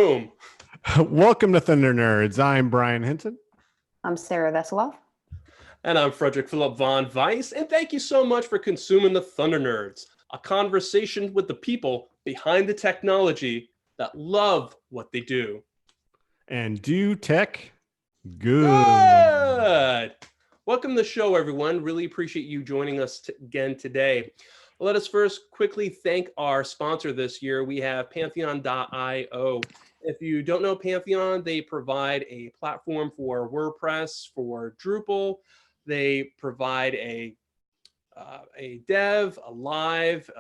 Boom. Welcome to Thunder Nerds. I'm Brian Hinton. I'm Sarah Veseloff. And I'm Frederick Philip von Weiss. And thank you so much for consuming the Thunder Nerds, a conversation with the people behind the technology that love what they do. And do tech good. Welcome to the show, everyone. Really appreciate you joining us again today. Let us first quickly thank our sponsor this year. We have Pantheon.io. If you don't know Pantheon, they provide a platform for WordPress, for Drupal. They provide a dev, a live,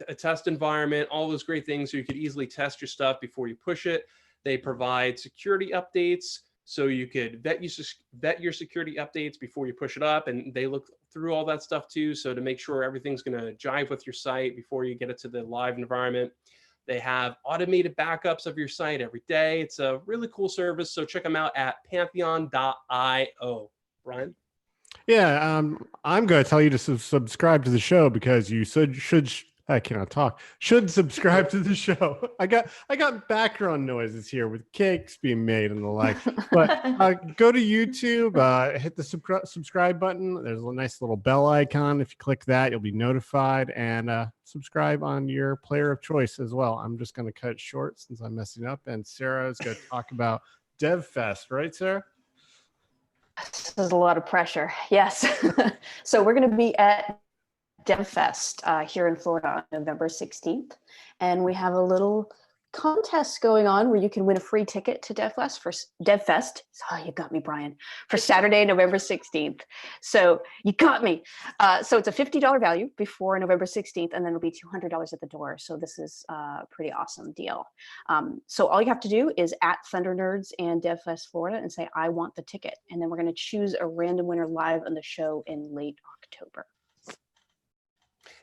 a test environment, all those great things so you could easily test your stuff before you push it. They provide security updates so you could vet your security updates before you push it up, and they look through all that stuff too, so to make sure everything's going to jive with your site before you get it to the live environment. They have automated backups of your site every day. It's a really cool service, so check them out at Pantheon.io. Brian? Yeah, I'm going to tell you to subscribe to the show because you should I cannot talk. Should subscribe to the show. I got background noises here with cakes being made and the like. But go to YouTube, hit the subscribe button. There's a nice little bell icon. If you click that, you'll be notified, and subscribe on your player of choice as well. I'm just going to cut it short since I'm messing up, and Sarah is going to talk about DevFest, right, Sarah? This is a lot of pressure. Yes. So we're going to be at DevFest here in Florida on November 16th. And we have a little contest going on where you can win a free ticket to DevFest. Oh, you got me, Brian, for Saturday, November 16th. So you got me. So it's a $50 value before November 16th, and then it'll be $200 at the door. So this is a pretty awesome deal. So all you have to do is at Thunder Nerds and DevFest Florida and say, I want the ticket. And then we're going to choose a random winner live on the show in late October.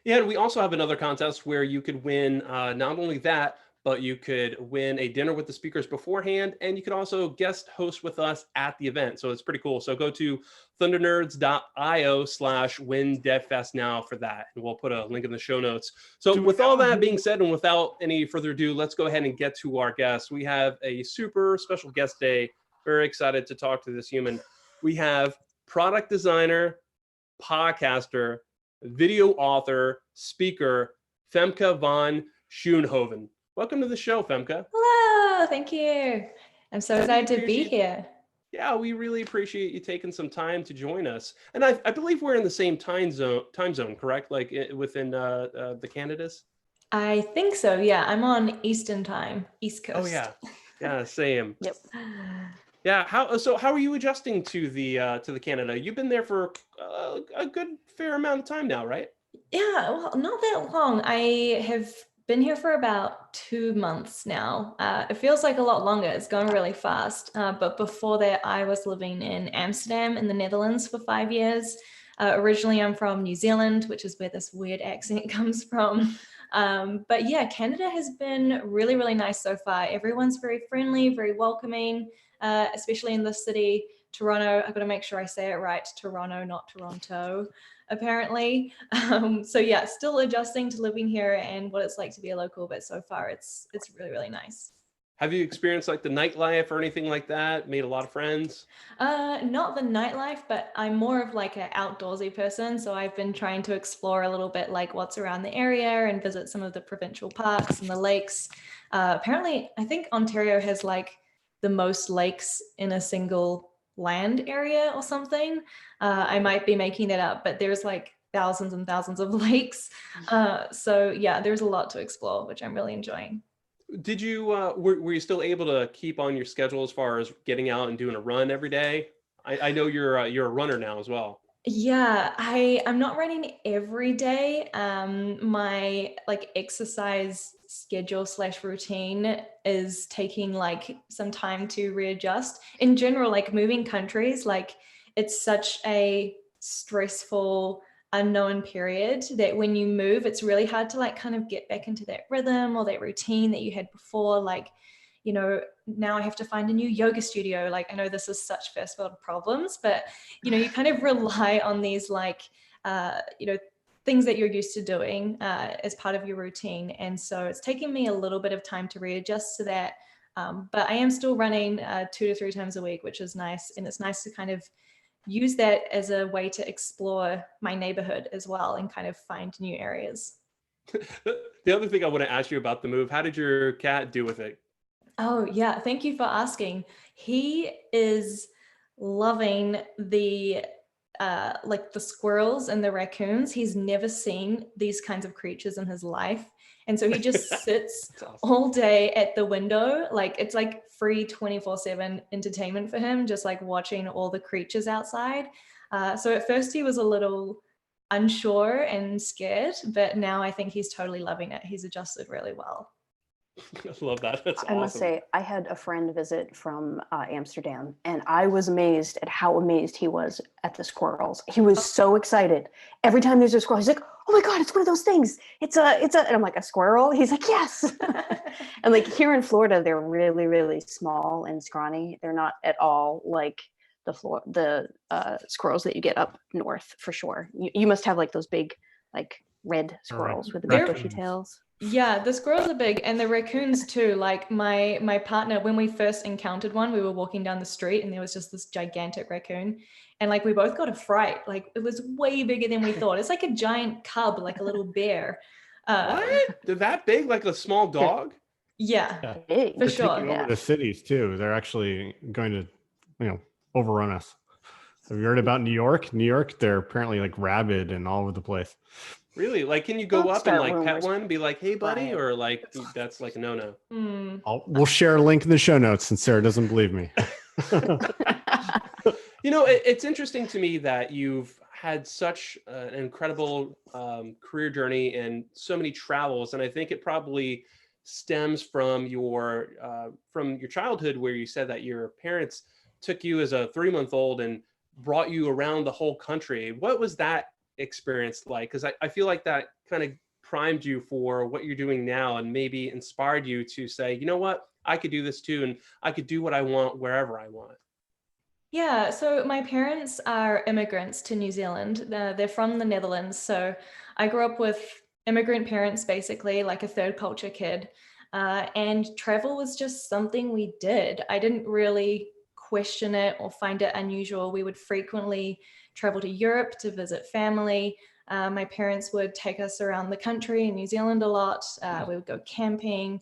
Yeah, and we also have another contest where you could win not only that, but you could win a dinner with the speakers beforehand, and you could also guest host with us at the event. So it's pretty cool. So go to thundernerds.io/windevfest now for that. And we'll put a link in the show notes. So with all that being said, and without any further ado, let's go ahead and get to our guests. We have a super special guest day. Very excited to talk to this human. We have product designer, podcaster, video author, speaker, Femke van Schoonhoven. Welcome to the show, Femke. Hello, thank you. I'm so excited to be here. Yeah, we really appreciate you taking some time to join us. And I believe we're in the same time zone, correct? Like within the Canadas? I think so, yeah. I'm on Eastern time, East Coast. Oh, yeah. Yeah, same. Yep. Yeah, how are you adjusting to the Canada? You've been there for a good fair amount of time now, right? Yeah, well, not that long. I have been here for about 2 months now. It feels like a lot longer. It's gone really fast. But before that, I was living in Amsterdam in the Netherlands for 5 years. Originally, I'm from New Zealand, which is where this weird accent comes from. But yeah, Canada has been really, really nice so far. Everyone's very friendly, very welcoming, especially in the city. Toronto, I've got to make sure I say it right. Toronto, not Toronto, apparently. So yeah, still adjusting to living here and what it's like to be a local, but so far it's really, really nice. Have you experienced like the nightlife or anything like that? Made a lot of friends? Not the nightlife, but I'm more of like an outdoorsy person. So I've been trying to explore a little bit like what's around the area and visit some of the provincial parks and the lakes. Apparently, I think Ontario has like the most lakes in a single land area or something. I might be making that up, but there's like thousands and thousands of lakes. So yeah, there's a lot to explore, which I'm really enjoying. Did you were you still able to keep on your schedule as far as getting out and doing a run every day? I know you're a runner now as well. Yeah, I'm not running every day. My like exercise schedule / routine is taking like some time to readjust. In general, like moving countries, like it's such a stressful, unknown period that when you move, it's really hard to like kind of get back into that rhythm or that routine that you had before. Like, you know, now I have to find a new yoga studio. Like, I know this is such first world problems, but, you know, you kind of rely on these like, you know, things that you're used to doing as part of your routine. And so it's taken me a little bit of time to readjust to that. But I am still running 2 to 3 times a week, which is nice. And it's nice to kind of use that as a way to explore my neighborhood as well and kind of find new areas. The other thing I want to ask you about the move, how did your cat do with it? Oh, yeah. Thank you for asking. He is loving the like the squirrels and the raccoons. He's never seen these kinds of creatures in his life. And so he just sits That's awesome. all day at the window. Like it's like free 24/7 entertainment for him, just like watching all the creatures outside. So at first he was a little unsure and scared, but now I think he's totally loving it. He's adjusted really well. I love that. That's I must awesome. say, I had a friend visit from Amsterdam, and I was amazed at how amazed he was at the squirrels. He was so excited. Every time there's a squirrel, he's like, "Oh my God, it's one of those things. It's a," and I'm like, "A squirrel?" He's like, "Yes." And like here in Florida, they're really, really small and scrawny. They're not at all like the squirrels that you get up north for sure. You must have like those big, like red squirrels with the big bushy tails. Yeah, the squirrels are big, and the raccoons too. Like my partner, when we first encountered one, we were walking down the street and there was just this gigantic raccoon, and like we both got a fright. Like it was way bigger than we thought. It's like a giant cub, like a little bear. What? They're that big, like a small dog? Yeah, Big. for They're sure. taking over the cities too. They're actually going to, overrun us. Have you heard about New York? New York, they're apparently like rabid and all over the place. Really? Like, can you go Don't up and start like pet rumors. one, be like, "Hey, buddy," Right. or like that's like a no-no? We'll share a link in the show notes since Sarah doesn't believe me. It's interesting to me that you've had such an incredible career journey and so many travels, and I think it probably stems from your childhood, where you said that your parents took you as a 3-month-old and brought you around the whole country. What was that experience like? Because I feel like that kind of primed you for what you're doing now and maybe inspired you to say, you know what, I could do this too, and I could do what I want wherever I want. Yeah, so my parents are immigrants to New Zealand. They're from the Netherlands. So I grew up with immigrant parents, basically, like a third culture kid. And travel was just something we did. I didn't really question it or find it unusual. We would frequently travel to Europe to visit family. My parents would take us around the country in New Zealand a lot. We would go camping.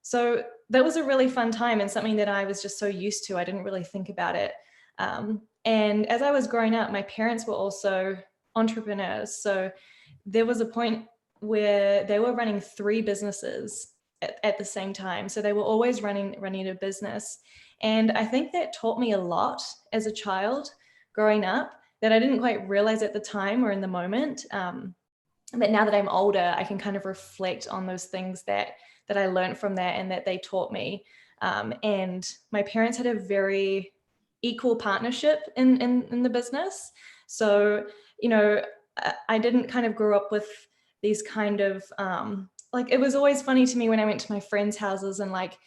So that was a really fun time and something that I was just so used to. I didn't really think about it. And as I was growing up, my parents were also entrepreneurs. So there was a point where they were running 3 businesses at the same time. So they were always running a business. And I think that taught me a lot as a child growing up that I didn't quite realize at the time or in the moment. But now that I'm older, I can kind of reflect on those things that I learned from that and that they taught me. And my parents had a very equal partnership in the business. So, I didn't kind of grow up with these kind of, like, it was always funny to me when I went to my friends' houses and like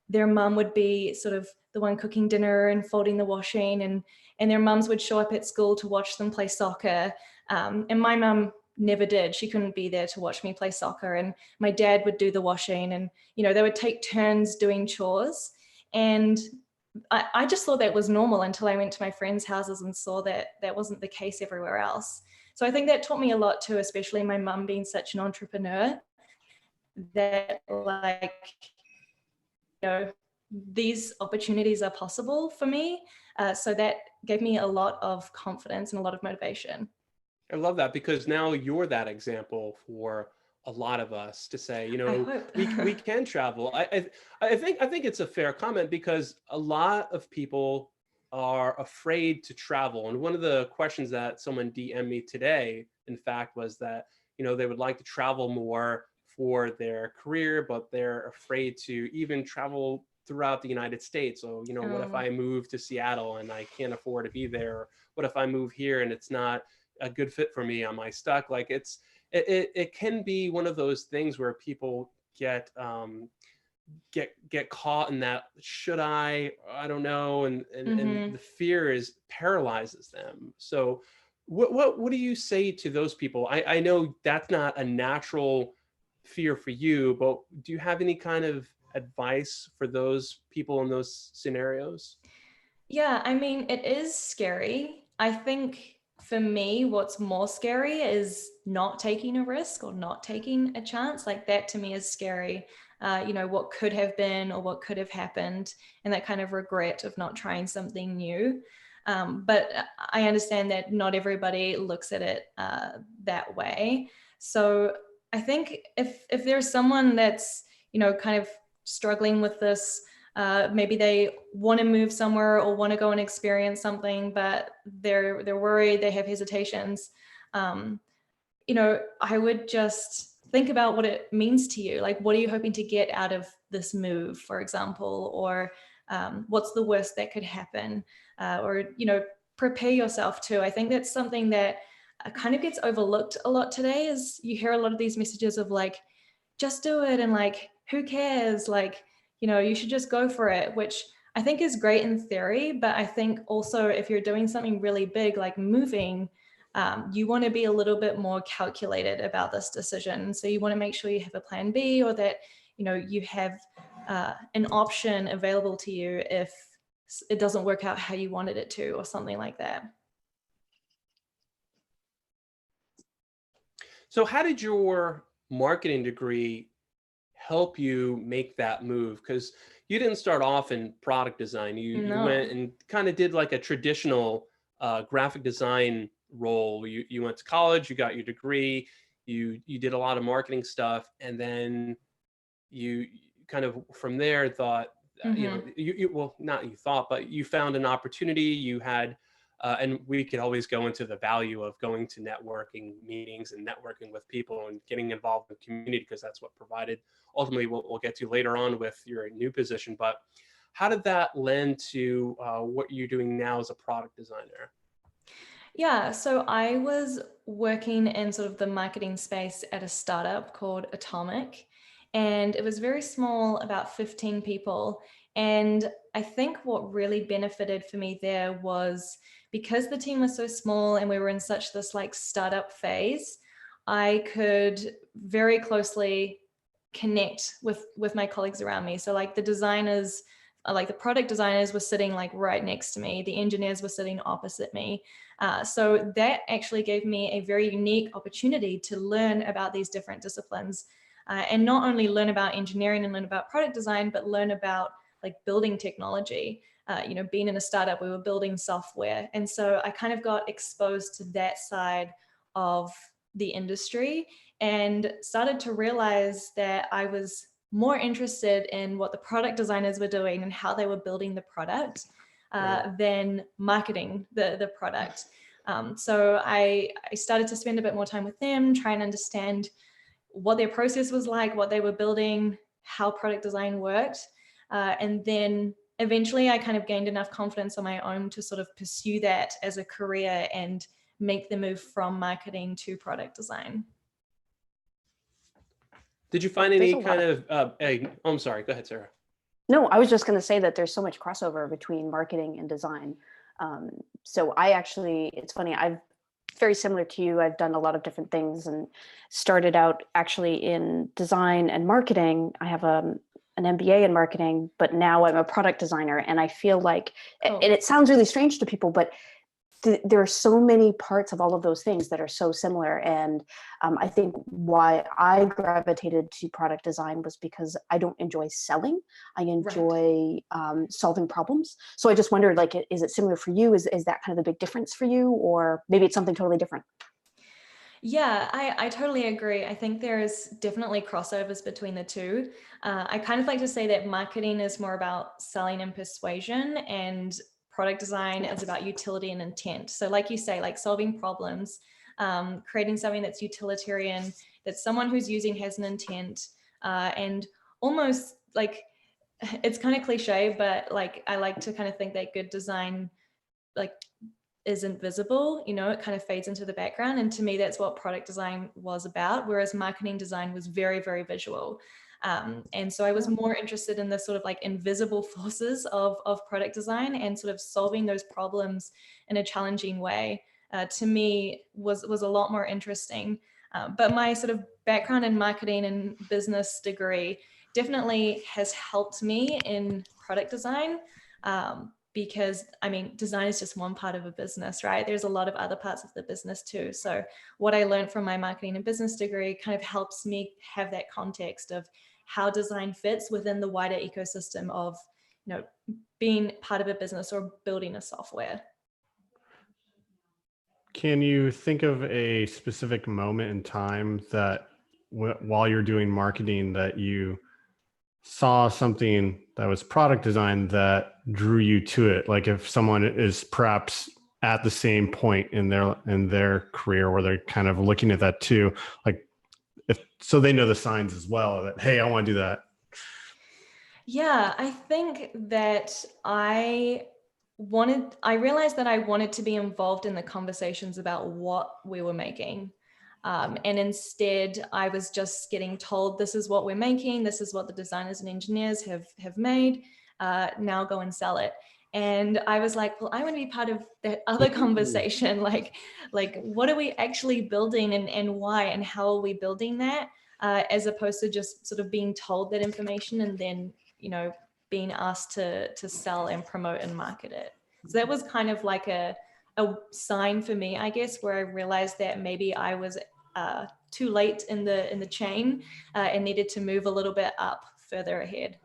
their mum would be sort of the one cooking dinner and folding the washing, and their mums would show up at school to watch them play soccer. And my mum never did. She couldn't be there to watch me play soccer. And my dad would do the washing, and, they would take turns doing chores. And I just thought that was normal until I went to my friends' houses and saw that that wasn't the case everywhere else. So I think that taught me a lot too, especially my mum being such an entrepreneur, that like, these opportunities are possible for me. So that gave me a lot of confidence and a lot of motivation. I love that, because now you're that example for a lot of us to say, we can travel. I think it's a fair comment, because a lot of people are afraid to travel. And one of the questions that someone DM'd me today, in fact, was that, they would like to travel more for their career, but they're afraid to even travel throughout the United States. So, what if I move to Seattle and I can't afford to be there? What if I move here and it's not a good fit for me? Am I stuck? Like it can be one of those things where people get caught in that, should I don't know, and the fear paralyzes them. So what do you say to those people? I know that's not a natural fear for you, but do you have any kind of advice for those people in those scenarios? Yeah, I mean, it is scary. I think for me, what's more scary is not taking a risk or not taking a chance. Like that to me is scary. What could have been or what could have happened, and that kind of regret of not trying something new. But I understand that not everybody looks at it that way. So I think if there's someone that's, kind of struggling with this, maybe they want to move somewhere or want to go and experience something, but they're worried, they have hesitations. I would just think about what it means to you. Like, what are you hoping to get out of this move, for example, or what's the worst that could happen? Or prepare yourself too. I think that's something that kind of gets overlooked a lot today. Is you hear a lot of these messages of like, just do it, and like, who cares? Like, you should just go for it, which I think is great in theory. But I think also if you're doing something really big, like moving, you want to be a little bit more calculated about this decision. So you want to make sure you have a plan B, or that, you have an option available to you if it doesn't work out how you wanted it to, or something like that. So how did your marketing degree help you make that move? Because you didn't start off in product design. You went and kind of did like a traditional graphic design role. You went to college, you got your degree, you did a lot of marketing stuff, and then you kind of from there thought, not you thought, but you found an opportunity. You had and we could always go into the value of going to networking meetings and networking with people and getting involved in the community, because that's what provided ultimately what we'll get to later on with your new position. But how did that lend to what you're doing now as a product designer? Yeah, so I was working in sort of the marketing space at a startup called Atomic, and it was very small, about 15 people. And I think what really benefited for me there was because the team was so small and we were in such this like startup phase, I could very closely connect with my colleagues around me. So like the designers, like the product designers were sitting like right next to me, the engineers were sitting opposite me. So that actually gave me a very unique opportunity to learn about these different disciplines, and not only learn about engineering and learn about product design, but learn about like building technology. Being in a startup, we were building software. And so I kind of got exposed to that side of the industry and started to realize that I was more interested in what the product designers were doing and how they were building the product than marketing the product. So I started to spend a bit more time with them, try and understand what their process was like, what they were building, how product design worked. And then eventually I kind of gained enough confidence on my own to sort of pursue that as a career and make the move from marketing to product design. Did you find any kind of, I'm sorry, go ahead, Sarah. No, I was just going to say that there's so much crossover between marketing and design. So I actually, it's funny, I've very similar to you. I've done a lot of different things and started out actually in design and marketing. I have an MBA in marketing, but now I'm a product designer. And I feel like, and it sounds really strange to people, but there are so many parts of all of those things that are so similar. And I think why I gravitated to product design was because I don't enjoy selling. I enjoy solving problems. So I just wondered, like, is it similar for you? Is that kind of the big difference for you? Or maybe it's something totally different? Yeah, I totally agree. I think there's definitely crossovers between the two. I kind of like to say that marketing is more about selling and persuasion, and product design is about utility and intent. So like you say, like solving problems, creating something that's utilitarian, that someone who's using has an intent, and almost like, it's kind of cliche, but like I like to kind of think that good design like isn't visible, it kind of fades into the background. And to me, that's what product design was about, whereas marketing design was very, very visual. And so I was more interested in the sort of like invisible forces of product design, and sort of solving those problems in a challenging way, to me was a lot more interesting. But my sort of background in marketing and business degree definitely has helped me in product design. Because I mean, design is just one part of a business, right? There's a lot of other parts of the business too. So what I learned from my marketing and business degree kind of helps me have that context of how design fits within the wider ecosystem of, being part of a business or building a software. Can you think of a specific moment in time that while you're doing marketing that you saw something that was product design that drew you to it? Like if someone is perhaps at the same point in their career where they're kind of looking at that too, like so they know the signs as well that, hey, I want to do that. Yeah, I think that I realized that I wanted to be involved in the conversations about what we were making. And instead, I was just getting told, this is what we're making. This is what the designers and engineers have made. Now go and sell it. And I was like, well, I want to be part of that other conversation. Like what are we actually building and why and how are we building that? As opposed to just sort of being told that information and then, being asked to sell and promote and market it. So that was kind of like a sign for me, I guess, where I realized that maybe I was too late in the chain and needed to move a little bit up further ahead.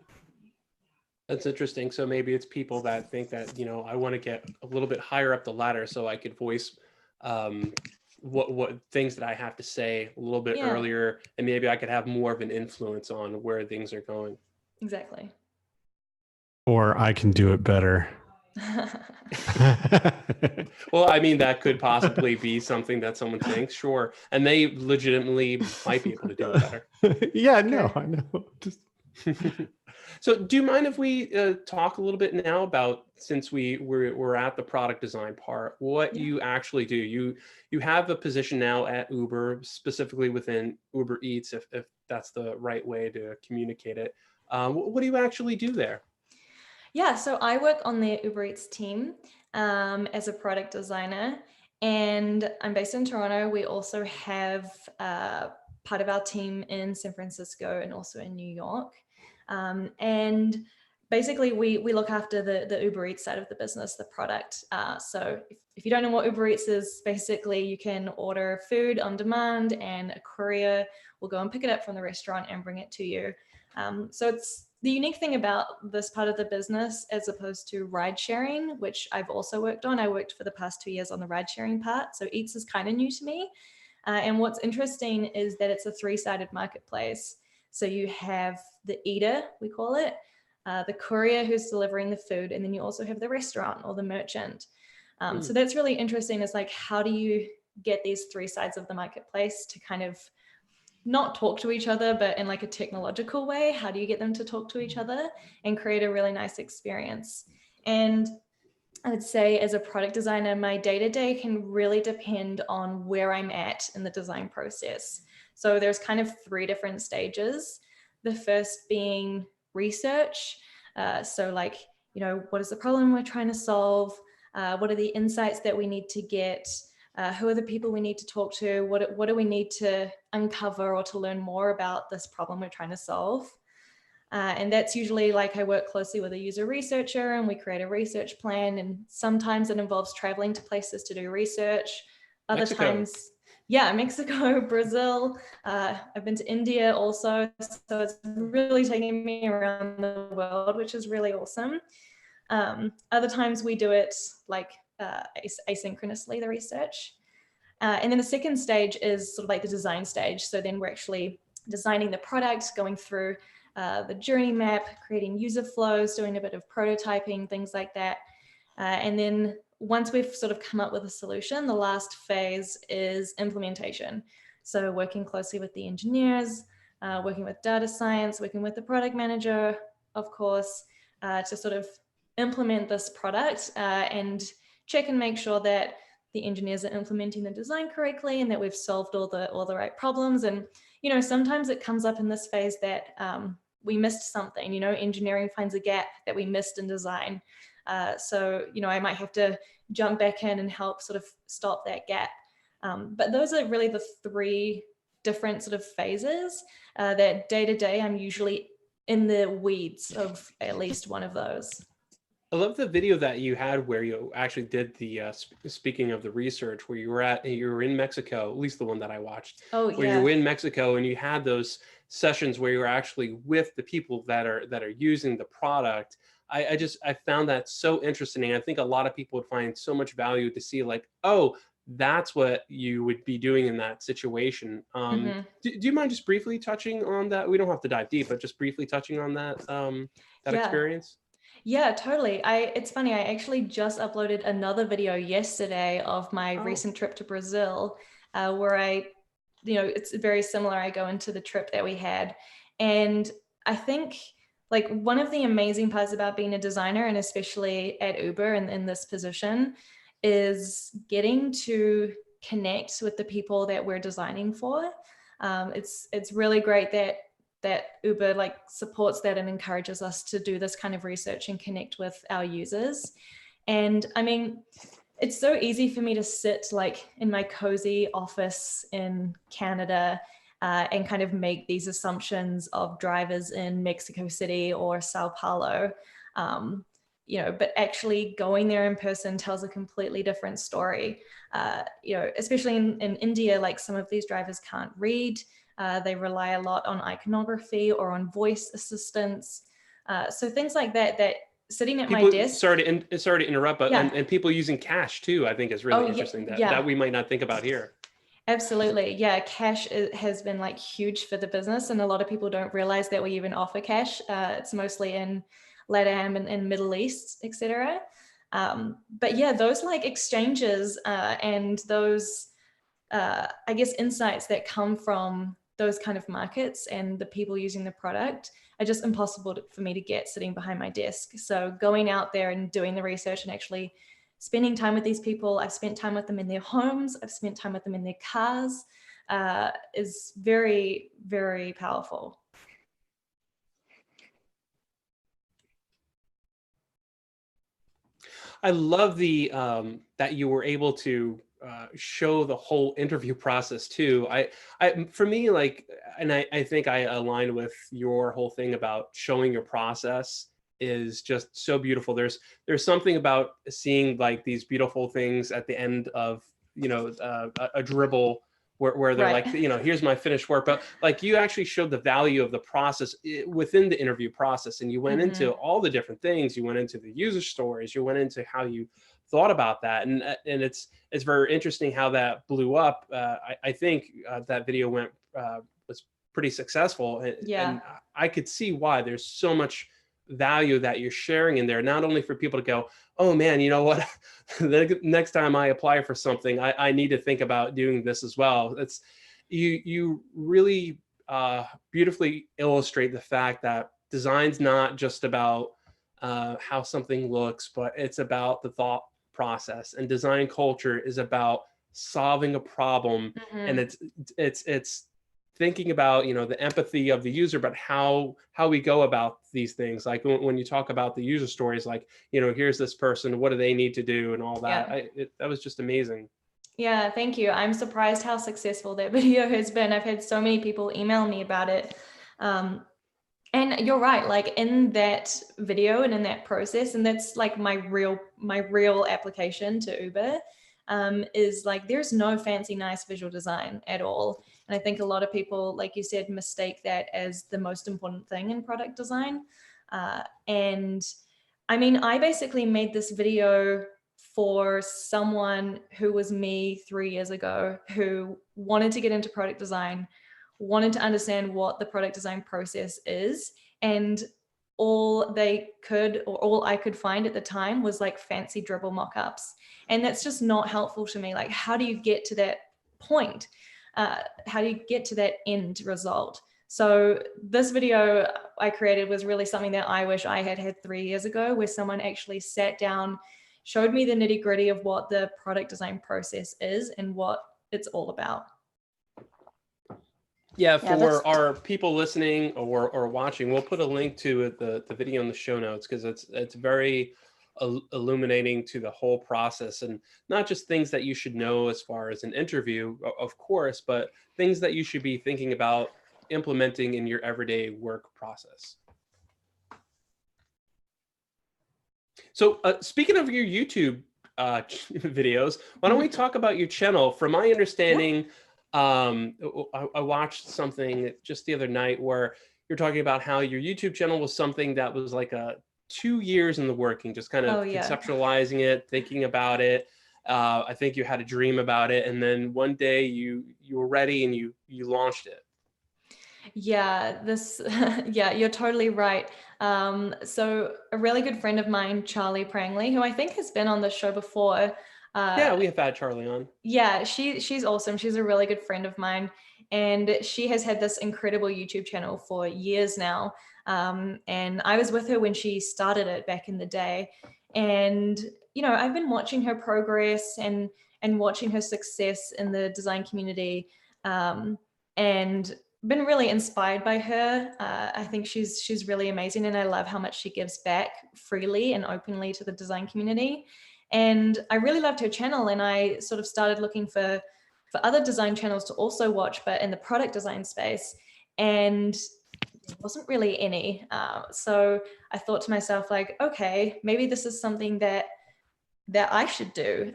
That's interesting. So maybe it's people that think that, I want to get a little bit higher up the ladder so I could voice what things that I have to say a little bit earlier, and maybe I could have more of an influence on where things are going. Exactly. Or I can do it better. Well, I mean, that could possibly be something that someone thinks, sure. And they legitimately might be able to do it better. Yeah, no, I know. Just... So do you mind if we talk a little bit now about, since we're at the product design part, what you actually do? You have a position now at Uber, specifically within Uber Eats, if that's the right way to communicate it. What do you actually do there? Yeah, so I work on the Uber Eats team as a product designer, and I'm based in Toronto. We also have part of our team in San Francisco and also in New York. And basically, we look after the Uber Eats side of the business, the product. So if you don't know what Uber Eats is, basically you can order food on demand and a courier will go and pick it up from the restaurant and bring it to you. So it's the unique thing about this part of the business, as opposed to ride sharing, which I've also worked on. I worked for the past 2 years on the ride sharing part. So Eats is kind of new to me. And what's interesting is that it's a three-sided marketplace. So you have the eater, we call it, the courier who's delivering the food, and then you also have the restaurant or the merchant. So that's really interesting. Is like, how do you get these three sides of the marketplace to kind of not talk to each other, but in like a technological way? How do you get them to talk to each other and create a really nice experience? And I would say as a product designer, my day-to-day can really depend on where I'm at in the design process. So there's kind of 3 different stages. The first being research. So like, what is the problem we're trying to solve? What are the insights that we need to get? Who are the people we need to talk to? What do we need to uncover or to learn more about this problem we're trying to solve? And that's usually like I work closely with a user researcher and we create a research plan. And sometimes it involves traveling to places to do research. Other times, Mexico, Brazil. I've been to India also. So it's really taking me around the world, which is really awesome. Other times we do it like asynchronously, the research. And then the second stage is sort of like the design stage. So then we're actually designing the product, going through the journey map, creating user flows, doing a bit of prototyping, things like that. And then once we've sort of come up with a solution, the last phase is implementation. So working closely with the engineers, working with data science, working with the product manager, of course, to sort of implement this product and check and make sure that the engineers are implementing the design correctly and that we've solved all the right problems. And, sometimes it comes up in this phase that we missed something, engineering finds a gap that we missed in design. So, I might have to jump back in and help sort of stop that gap. But those are really the 3 different sort of phases that day to day I'm usually in the weeds of at least one of those. I love the video that you had where you actually did the speaking of the research, where you were in Mexico, at least the one that I watched, Oh where yeah. you were in Mexico and you had those sessions where you were actually with the people that are using the product. I found that so interesting. I think a lot of people would find so much value to see, like, oh, that's what you would be doing in that situation. Do you mind just briefly touching on that? We don't have to dive deep, but just briefly touching on that that Yeah. experience. Yeah, totally. It's funny, I actually just uploaded another video yesterday of my Oh. recent trip to Brazil, where it's very similar. I go into the trip that we had. And I think like one of the amazing parts about being a designer, and especially at Uber and in this position, is getting to connect with the people that we're designing for. It's really great that Uber like supports that and encourages us to do this kind of research and connect with our users. And I mean, it's so easy for me to sit like in my cozy office in Canada and kind of make these assumptions of drivers in Mexico City or Sao Paulo. But actually going there in person tells a completely different story. Especially in India, like some of these drivers can't read. They rely a lot on iconography or on voice assistance. So things like that sitting at my desk. Sorry to interrupt, but Yeah. and people using cash too, I think is really interesting that we might not think about here. Absolutely. Yeah. Cash has been like huge for the business, and a lot of people don't realize that we even offer cash. It's mostly in LATAM and Middle East, etc. But yeah, those like exchanges and those, I guess, insights that come from those kind of markets and the people using the product are just impossible for me to get sitting behind my desk. So going out there and doing the research and actually spending time with these people, I've spent time with them in their homes, I've spent time with them in their cars, is very, very powerful. I love the that you were able to show the whole interview process too. For me, like, and I think I aligned with your whole thing about showing your process is just so beautiful. There's something about seeing like these beautiful things at the end of a dribble where they're Right. like, here's my finished work. But like you actually showed the value of the process within the interview process, and you went into all the different things. You went into the user stories. You went into how you thought about that, and it's very interesting how that blew up. I think that video was pretty successful, and I could see why. There's so much value that you're sharing in there, not only for people to go, oh man, you know what, the next time I apply for something, I need to think about doing this as well. It's you really beautifully illustrate the fact that design's not just about how something looks, but it's about the thought process, and design culture is about solving a problem. And it's thinking about the empathy of the user, but how we go about these things. Like when you talk about the user stories, like here's this person, what do they need to do, and all that. That was just amazing. Yeah, thank you. I'm surprised how successful that video has been. I've had so many people email me about it. And you're right, like in that video and in that process, and that's like my real application to Uber, is like there's no fancy, nice visual design at all. And I think a lot of people, like you said, mistake that as the most important thing in product design. And I mean, I basically made this video for someone who was me 3 years ago, who wanted to get into product design, wanted to understand what the product design process is. And all I could find at the time was like fancy dribble mock-ups. And that's just not helpful to me. Like, how do you get to that point? How do you get to that end result? So this video I created was really something that I wish I had 3 years ago, where someone actually sat down, showed me the nitty-gritty of what the product design process is and what it's all about. Yeah, for our people listening or watching, we'll put a link to the video in the show notes, because it's very illuminating to the whole process, and not just things that you should know as far as an interview, of course, but things that you should be thinking about implementing in your everyday work process. So speaking of your YouTube videos, why don't we talk about your channel? From my understanding, I watched something just the other night where you're talking about how your YouTube channel was something that was like 2 years in the working, just kind of Oh, yeah. conceptualizing it, thinking about it. I think you had a dream about it, and then one day you were ready and you launched it. Yeah, yeah, you're totally right. So a really good friend of mine, Charlie Prangley, who I think has been on the show before. Yeah, we have had Charlie on. Yeah, she's awesome. She's a really good friend of mine, and she has had this incredible YouTube channel for years now. And I was with her when she started it back in the day, and I've been watching her progress and watching her success in the design community, and been really inspired by her. I think she's really amazing, and I love how much she gives back freely and openly to the design community. And I really loved her channel, and I sort of started looking for other design channels to also watch, but in the product design space, and there wasn't really any. So I thought to myself, like, okay, maybe this is something that I should do.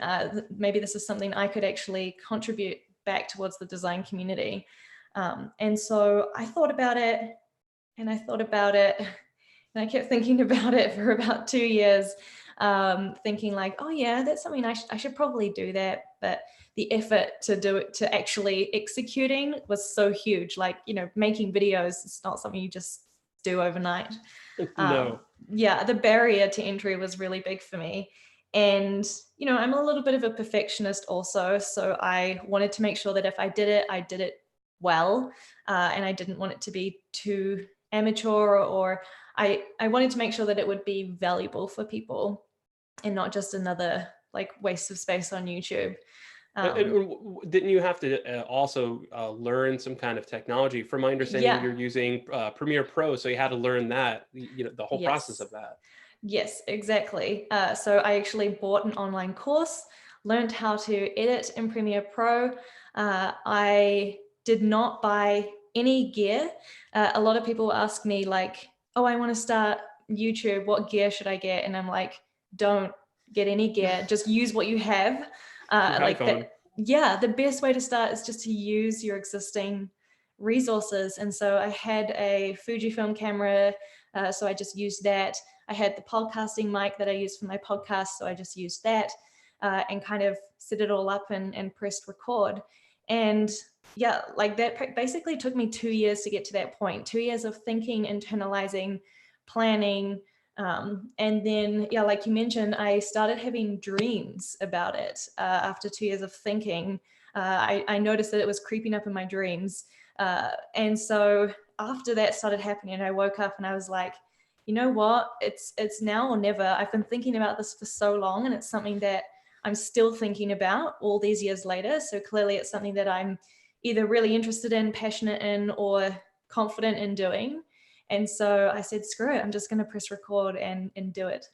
Maybe this is something I could actually contribute back towards the design community. And so I thought about it, and I thought about it, and I kept thinking about it for about 2 years, thinking like, oh yeah, that's something I should probably do that. But the effort to do it, to actually executing, was so huge. Like, making videos, it's not something you just do overnight. No. Yeah, the barrier to entry was really big for me. And, I'm a little bit of a perfectionist also. So I wanted to make sure that if I did it well, and I didn't want it to be too amateur, or I wanted to make sure that it would be valuable for people and not just another like waste of space on YouTube. Didn't you have to also learn some kind of technology? From my understanding, Yeah. you're using Premiere Pro, so you had to learn that, the whole process of that. Yes, exactly. So I actually bought an online course, learned how to edit in Premiere Pro. I did not buy any gear. A lot of people ask me like, oh, I want to start YouTube. What gear should I get? And I'm like, don't get any gear. Just use what you have. Like that. Yeah, the best way to start is just to use your existing resources. And so I had a Fujifilm camera, so I just used that. I had the podcasting mic that I used for my podcast, so I just used that, and kind of set it all up and pressed record. And yeah, like that basically took me 2 years to get to that point. 2 years of thinking, internalizing, planning. And then, yeah, like you mentioned, I started having dreams about it after 2 years of thinking. I noticed that it was creeping up in my dreams. And so after that started happening, I woke up and I was like, you know what, it's now or never. I've been thinking about this for so long, and it's something that I'm still thinking about all these years later. So clearly it's something that I'm either really interested in, passionate in, or confident in doing. And so I said, screw it, I'm just going to press record and do it.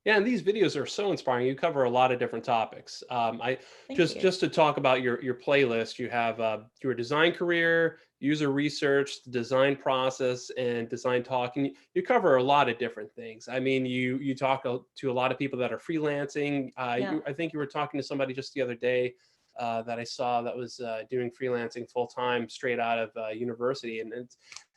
Yeah, and these videos are so inspiring. You cover a lot of different topics. Just to talk about your playlist, you have your design career, user research, the design process, and design talk. And you cover a lot of different things. I mean, you talk to a lot of people that are freelancing. I think you were talking to somebody just the other day that I saw that was doing freelancing full time straight out of university, and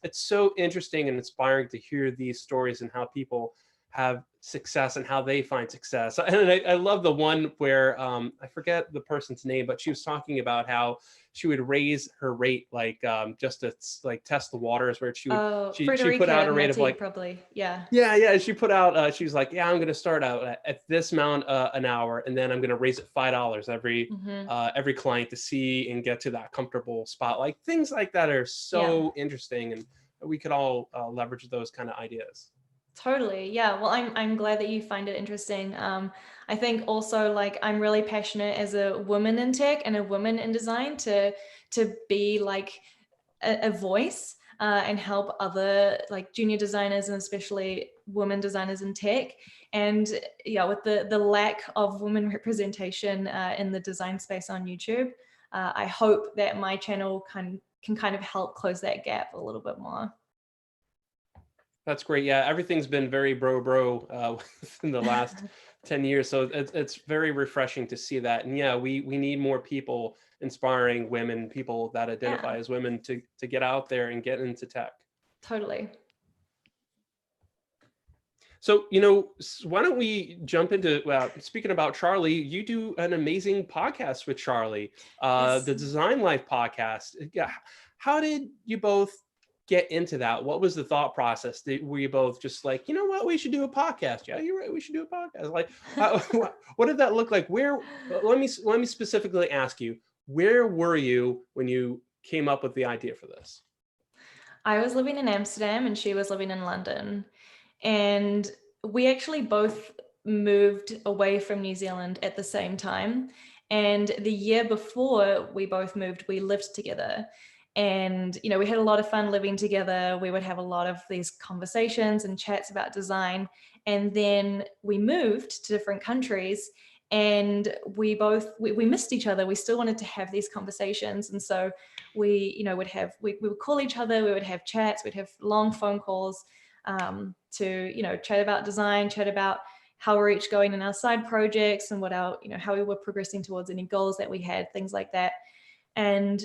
it's so interesting and inspiring to hear these stories and how people have success and how they find success. And I love the one where I forget the person's name, but she was talking about how she would raise her rate, like just to like test the waters, where she put out a rate of like, probably, yeah. She put out, she was like, yeah, I'm going to start out at this amount an hour, and then I'm going to raise it $5 every client to see and get to that comfortable spot. Like things like that are so interesting, and we could all leverage those kind of ideas. Totally. Yeah. Well, I'm glad that you find it interesting. I think also, like, I'm really passionate as a woman in tech and a woman in design to be like a voice and help other like junior designers, and especially women designers in tech. And yeah, with the lack of women representation in the design space on YouTube, I hope that my channel can kind of help close that gap a little bit more. That's great. Yeah, everything's been very bro in the last 10 years. So it's very refreshing to see that. And yeah, we need more people inspiring women, people that identify Yeah, as women to get out there and get into tech. totally. So, why don't we jump into, speaking about Charlie, you do an amazing podcast with Charlie, Yes. the Design Life podcast. Yeah. How did you both get into that? What was the thought process? Were you both just like, you know what, we should do a podcast? Yeah, you're right. We should do a podcast. Like, what did that look like? Let me specifically ask you, where were you when you came up with the idea for this? I was living in Amsterdam and she was living in London. And we actually both moved away from New Zealand at the same time. And the year before we both moved, we lived together. And, we had a lot of fun living together. We would have a lot of these conversations and chats about design. And then we moved to different countries and we missed each other. We still wanted to have these conversations. And so we would call each other, we would have chats, we'd have long phone calls to chat about design, chat about how we're each going in our side projects and what how we were progressing towards any goals that we had, things like that. And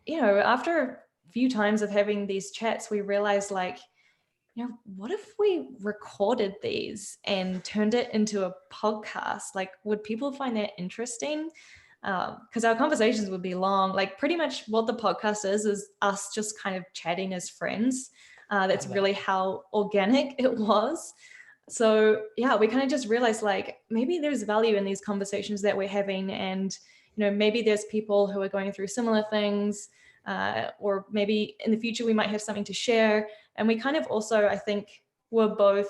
after a few times of having these chats, we realized what if we recorded these and turned it into a podcast? Like, would people find that interesting? Because our conversations would be long. Like, pretty much what the podcast is us just kind of chatting as friends. That's really how organic it was. So yeah, we kind of just realized maybe there's value in these conversations that we're having, and maybe there's people who are going through similar things, or maybe in the future we might have something to share. And we kind of also, I think, were both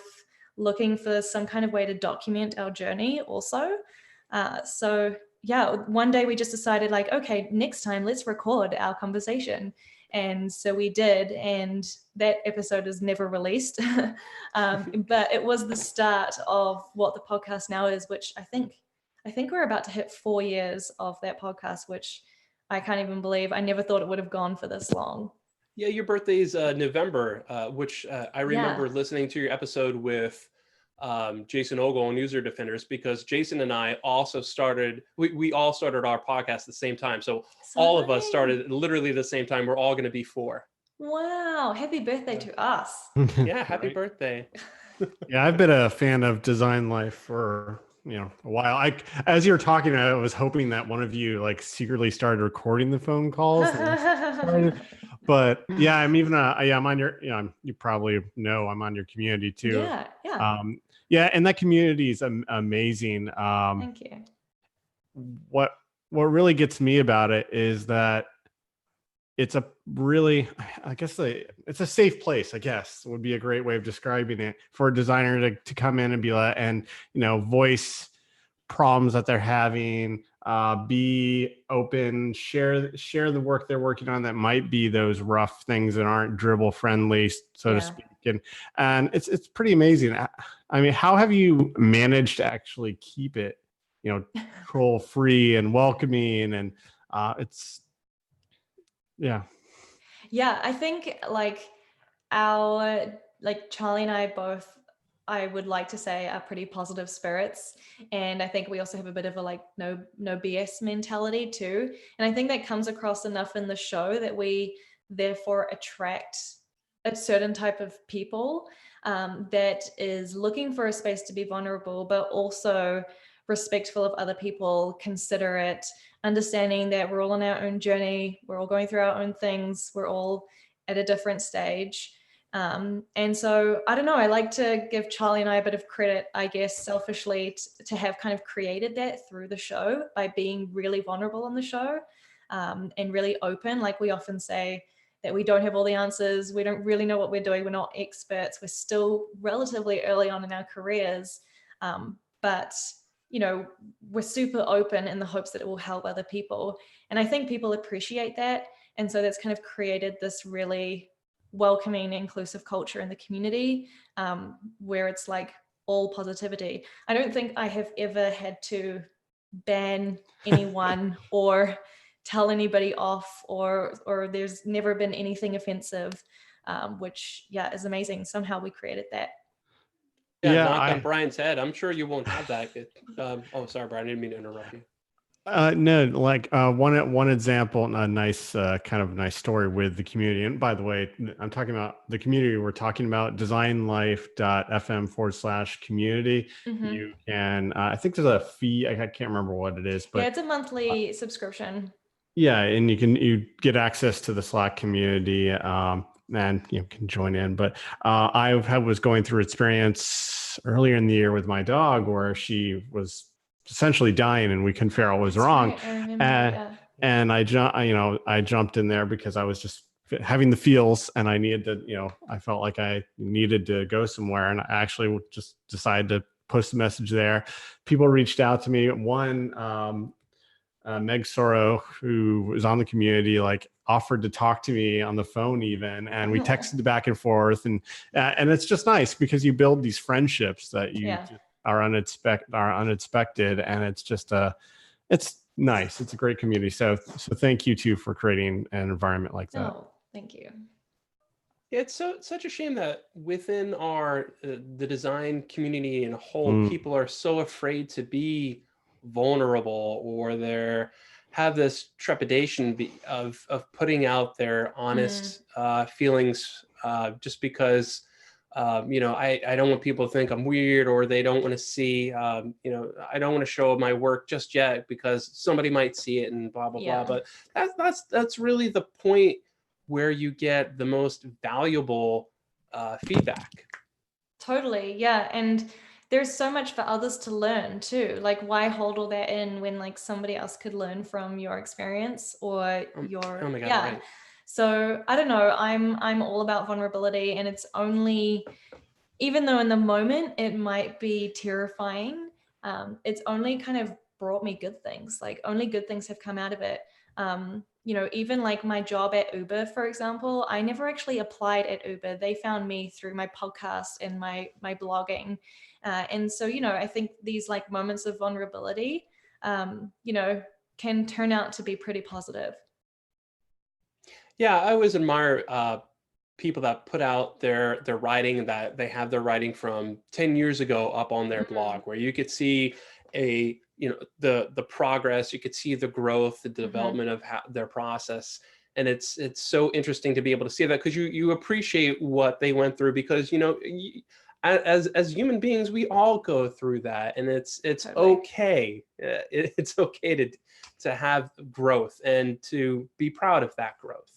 looking for some kind of way to document our journey also. So yeah, one day we just decided okay, next time let's record our conversation. And so we did, and that episode is never released. But it was the start of what the podcast now is, which I think we're about to hit 4 years of that podcast, which I can't even believe. I never thought it would have gone for this long. Yeah, your birthday's November, which I remember Yeah. listening to your episode with Jason Ogle on User Defenders, because Jason and I also we all started our podcast at the same time. So all of us started literally the same time. We're all going to be 4. Wow. Happy birthday to us. Yeah, happy Right. birthday. Yeah, I've been a fan of Design Life for a while. As you were talking, I was hoping that one of you secretly started recording the phone calls. But yeah, I'm on your, you probably know I'm on your community too. Yeah. Yeah, and that community is amazing. Thank you. What really gets me about it is that it's a really, I guess it's a safe place, I guess would be a great way of describing it, for a designer to come in and be and voice problems that they're having, be open, share the work they're working on that might be those rough things that aren't dribble friendly, so to speak. And it's pretty amazing. I mean, how have you managed to actually keep it, troll free and welcoming? And it's, yeah. Yeah, I think our Charlie and I both, I would like to say, are pretty positive spirits. And I think we also have a bit of a no BS mentality too. And I think that comes across enough in the show that we therefore attract a certain type of people that is looking for a space to be vulnerable, but also respectful of other people, considerate, understanding that we're all on our own journey, we're all going through our own things, we're all at a different stage. And so, I don't know, I like to give Charlie and I a bit of credit, I guess, selfishly, to have kind of created that through the show by being really vulnerable on the show, and really open. Like we often say that we don't have all the answers, we don't really know what we're doing, we're not experts, we're still relatively early on in our careers, but we're super open in the hopes that it will help other people. And I think people appreciate that. And so that's kind of created this really welcoming, inclusive culture in the community, where it's all positivity. I don't think I have ever had to ban anyone or tell anybody off, or there's never been anything offensive. which is amazing. Somehow we created that. Yeah, Yeah, knock on Brian's head. I'm sure you won't have that. Oh, sorry, Brian. I didn't mean to interrupt you. No, like one example, a nice kind of nice story with the community. And by the way, I'm talking about the community we're talking about, designlife.fm/community. Mm-hmm. You can, I think there's a fee. I can't remember what it is, but it's a monthly subscription. yeah, and you get access to the Slack community, and you can join in. But was going through experience earlier in the year with my dog where she was essentially dying, and we couldn't figure out what was wrong. Right, I remember that. And I jumped in there because I was just having the feels, and I needed to, I felt like I needed to go somewhere, and I actually just decided to post a message there. People reached out to me. One, Meg Soro, who was on the community, like offered to talk to me on the phone even, and we texted back and forth, and it's just nice because you build these friendships that you just are unexpected, and it's just it's nice. It's a great community. So thank you too for creating an environment like that. Oh, thank you. It's such a shame that within our the design community in a whole, people are so afraid to be vulnerable, or have this trepidation of putting out their honest feelings, just because I don't want people to think I'm weird, or they don't want to see I don't want to show my work just yet because somebody might see it and blah blah blah. But that's really the point where you get the most valuable feedback. Totally, yeah. And there's so much for others to learn too. Like, why hold all that in when like somebody else could learn from your experience or your oh my God, right. So I don't know, I'm all about vulnerability, and it's only, even though in the moment it might be terrifying, it's only kind of brought me good things. Like, only good things have come out of it. Even like my job at Uber, for example, I never actually applied at Uber. They found me through my podcast and my blogging. And so, I think these like moments of vulnerability, can turn out to be pretty positive. Yeah, I always admire people that put out their writing, that they have their writing from 10 years ago up on their blog, where you could see the progress, you could see the growth, the development of their process. And it's so interesting to be able to see that, because you appreciate what they went through, because as human beings, we all go through that, and it's Totally. okay. It's okay to have growth and to be proud of that growth.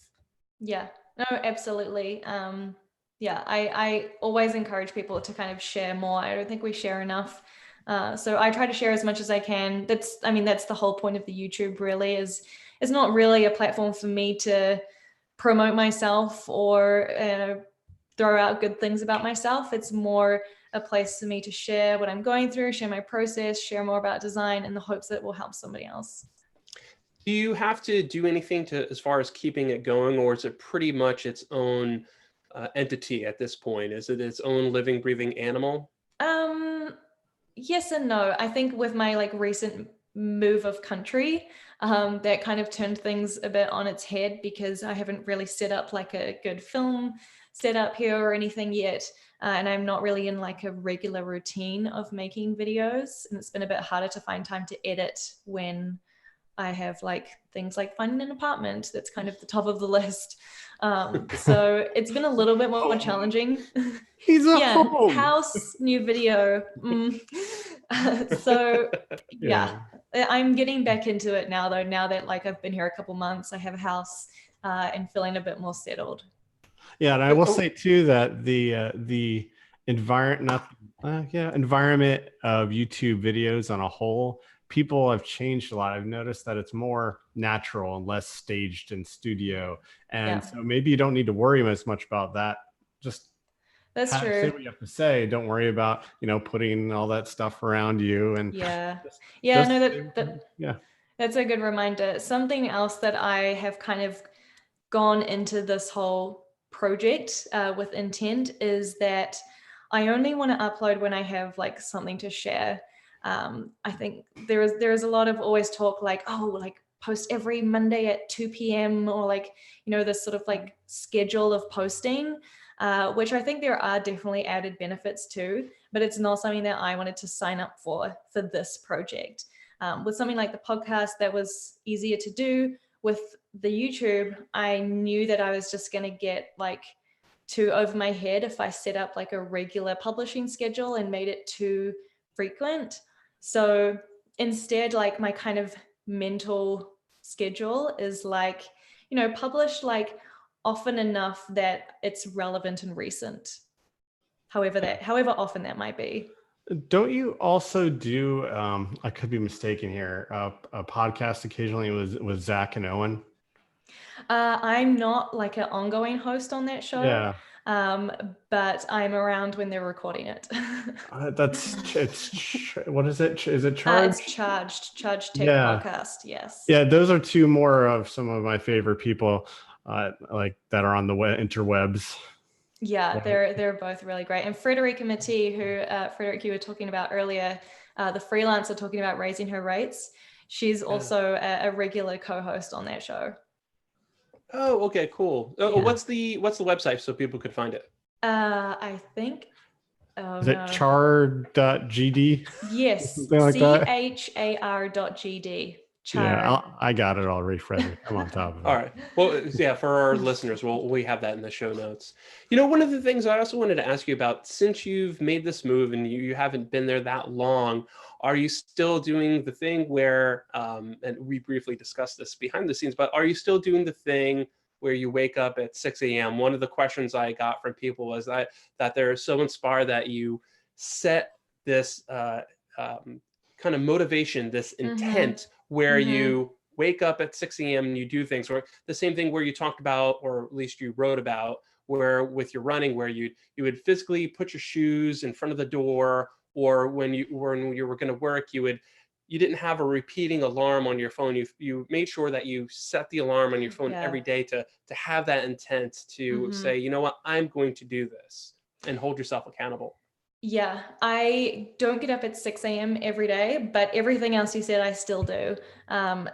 Yeah, no, absolutely. I always encourage people to kind of share more. I don't think we share enough. So I try to share as much as I can. That's the whole point of the YouTube, really, is it's not really a platform for me to promote myself or throw out good things about myself. It's more a place for me to share what I'm going through, share my process, share more about design, in the hopes that it will help somebody else. Do you have to do anything as far as keeping it going, or is it pretty much its own entity at this point? Is it its own living, breathing animal? Yes and no. I think with my like recent move of country, that kind of turned things a bit on its head, because I haven't really set up like a good film setup here or anything yet. And I'm not really in like a regular routine of making videos. And it's been a bit harder to find time to edit when I have like things like finding an apartment. That's kind of the top of the list. So it's been a little bit more challenging. He's a home. House, new video. So I'm getting back into it now though. Now that like I've been here a couple months, I have a house and feeling a bit more settled. Yeah, and I will say too that the environment of YouTube videos on a whole, people have changed a lot. I've noticed that it's more natural and less staged in studio, and so maybe you don't need to worry as much about that. Just that's true. Say what you have to say. Don't worry about putting all that stuff around you. And that's a good reminder. Something else that I have kind of gone into this whole project with intent is that I only want to upload when I have like something to share. I think there is a lot of always talk like, oh, like post every Monday at 2 p.m. or like, this sort of like schedule of posting, which I think there are definitely added benefits to, but it's not something that I wanted to sign up for this project. With something like the podcast, that was easier to do. With the YouTube, I knew that I was just going to get like too over my head if I set up like a regular publishing schedule and made it too frequent. So instead, like my kind of mental schedule is like, publish like often enough that it's relevant and recent, however often that might be. Don't you also do, I could be mistaken here, a podcast occasionally with Zach and Owen? I'm not like an ongoing host on that show. Yeah. But I'm around when they're recording it. What is it? Is it Charged? It's Charged Tech Podcast. Yes. Yeah, those are two more of some of my favorite people, like that are on the interwebs. Yeah, they're both really great. And Frederica Matee, who Frederic you were talking about earlier, the freelancer talking about raising her rates. She's also a regular co-host on that show. Oh, okay, cool. What's the website so people could find it? I think. Is it char.gd? Yes, like char.gd. Yeah, I got it already, Frederick. I'm on top of it. All right. Well, yeah, for our listeners, we have that in the show notes. One of the things I also wanted to ask you about, since you've made this move and you haven't been there that long, are you still doing the thing where, and we briefly discussed this behind the scenes, but are you still doing the thing where you wake up at 6 a.m.? One of the questions I got from people was that they're so inspired that you set this kind of motivation, this intent where you wake up at 6 a.m. and you do things, or the same thing where you talked about, or at least you wrote about, where with your running, where you would physically put your shoes in front of the door, or when you were going to work, you didn't have a repeating alarm on your phone. You made sure that you set the alarm on your phone every day to have that intent to say, you know what, I'm going to do this, and hold yourself accountable. Yeah, I don't get up at 6 a.m. every day, but everything else you said, I still do.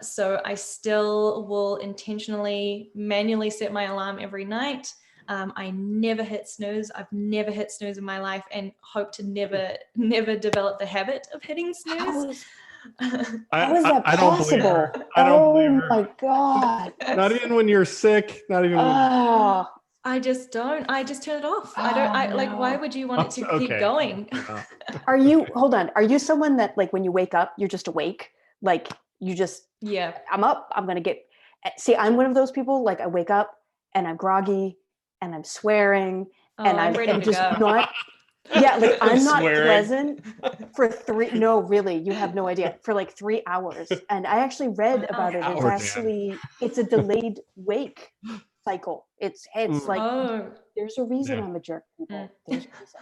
So I still will intentionally, manually set my alarm every night. I never hit snooze. I've never hit snooze in my life, and hope to never develop the habit of hitting snooze. How is that possible? I don't believe her. Oh my God. Not even when you're sick. Not even when I just don't. I just turn it off. Like, why would you want it to keep going? Hold on. Are you someone that, like, when you wake up, you're just awake? Like, you just, I'm up, I'm going to see, I'm one of those people, like, I wake up and I'm groggy and I'm swearing and I'm just not, like, I'm not present for no, really, you have no idea, for like 3 hours. And I actually read about it. It's a delayed wake cycle. It's like, there's a reason I'm a jerk, people. There's a reason.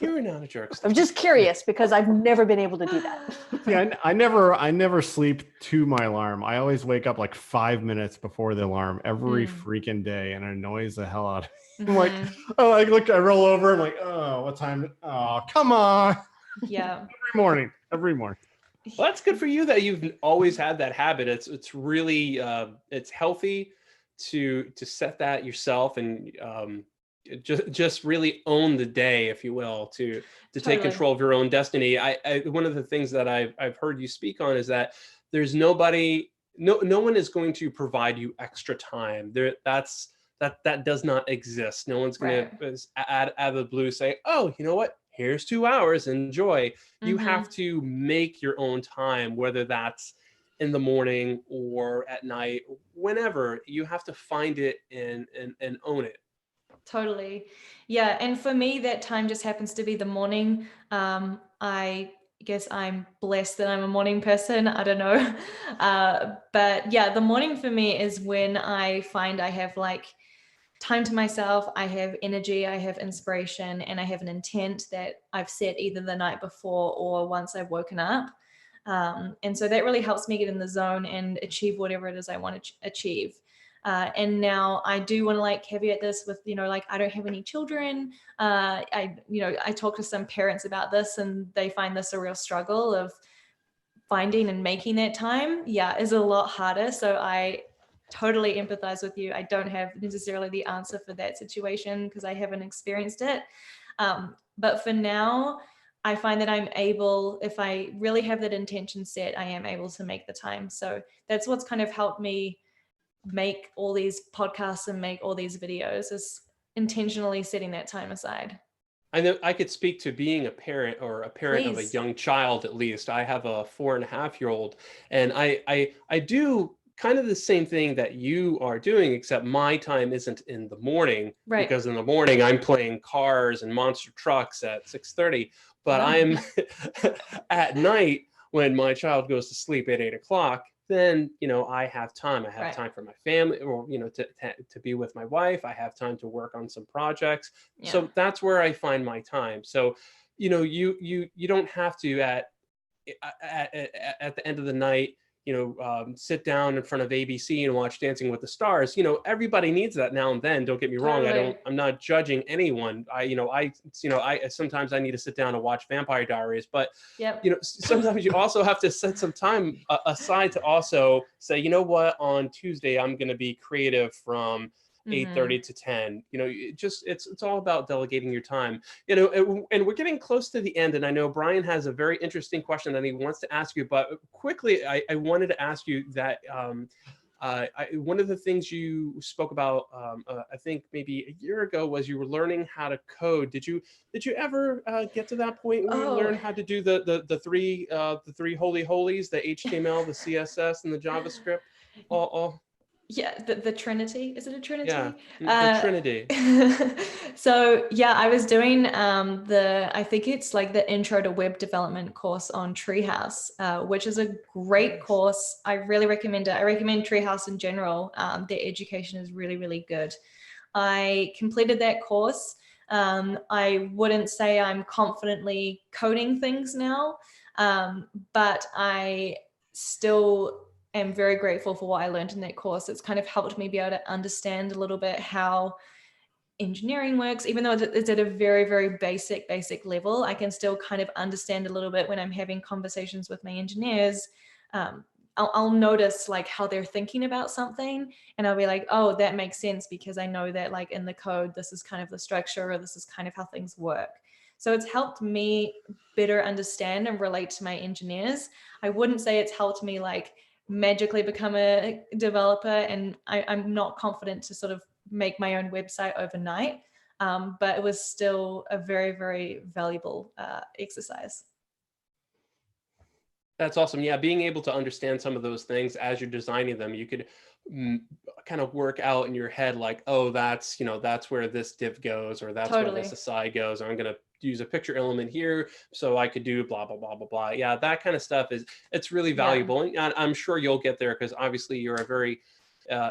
You're not a jerk. I'm just curious because I've never been able to do that. Yeah, I never sleep to my alarm. I always wake up like 5 minutes before the alarm every freaking day, and it annoys the hell out of me. I'm like, I roll over. I'm like, oh, what time? Oh, come on. Yeah. Every morning. Well, that's good for you that you've always had that habit. It's really it's healthy to set that yourself, and just really own the day, if you will, to take control of your own destiny. I one of the things that I've heard you speak on is that there's no one is going to provide you extra time. That does not exist. No one's going to out of the blue say, oh, you know what? Here's 2 hours, enjoy. You have to make your own time, whether that's in the morning or at night, whenever. You have to find it and own it. Totally. Yeah. And for me, that time just happens to be the morning. I guess I'm blessed that I'm a morning person. I don't know. But yeah, the morning for me is when I find I have like time to myself. I have energy, I have inspiration, and I have an intent that I've set either the night before or once I've woken up. And so that really helps me get in the zone and achieve whatever it is I want to achieve. And now I do want to like caveat this with, like, I don't have any children. I talk to some parents about this, and they find this a real struggle of finding and making that time, is a lot harder. So I totally empathize with you. I don't have necessarily the answer for that situation because I haven't experienced it. But for now, I find that I'm able, if I really have that intention set, I am able to make the time. So that's what's kind of helped me make all these podcasts and make all these videos, is intentionally setting that time aside. I know I could speak to being a parent, or a parent of a Please. young child. At least I have a 4.5-year-old, and I do kind of the same thing that you are doing, except my time isn't in the morning, Right. because in the morning I'm playing cars and monster trucks at 6:30, but Wow. I'm at night when my child goes to sleep at 8 o'clock. Then, I have time. I have Right. time for my family, or, to be with my wife. I have time to work on some projects. Yeah. So that's where I find my time. So, you don't have to at the end of the night, sit down in front of ABC and watch Dancing with the Stars. Everybody needs that now and then. Don't get me wrong. Totally. I'm not judging anyone. I sometimes I need to sit down and watch Vampire Diaries, but Yep. sometimes you also have to set some time aside to also say, you know what, on Tuesday, I'm going to be creative from 8:30 to 10. It's all about delegating your time. And we're getting close to the end. And I know Brian has a very interesting question that he wants to ask you. But quickly, I wanted to ask you that one of the things you spoke about, I think maybe a year ago, was you were learning how to code. Did you ever get to that point where you learn how to do the three holy holies, the HTML, the CSS, and the JavaScript? All Yeah, the Trinity. Is it a Trinity? Yeah, the Trinity. So yeah, I was doing I think it's like the Intro to Web Development course on Treehouse, which is a great course. I really recommend it. I recommend Treehouse in general. Their education is really, really good. I completed that course. I wouldn't say I'm confidently coding things now, but I still am very grateful for what I learned in that course. It's kind of helped me be able to understand a little bit how engineering works, even though it's at a very, very basic level. I can still kind of understand a little bit when I'm having conversations with my engineers. I'll notice like how they're thinking about something, and I'll be like, oh, that makes sense because I know that like in the code, this is kind of the structure, or this is kind of how things work. So it's helped me better understand and relate to my engineers. I wouldn't say it's helped me like magically become a developer, and I'm not confident to sort of make my own website overnight, but it was still a very, very valuable exercise. That's awesome. Yeah, being able to understand some of those things as you're designing them, you could kind of work out in your head like, oh, that's where this div goes, or that's where this aside goes, or I'm going to use a picture element here so I could do blah, blah, blah, blah, blah. Yeah, that kind of stuff it's really valuable. And I'm sure you'll get there because obviously you're a very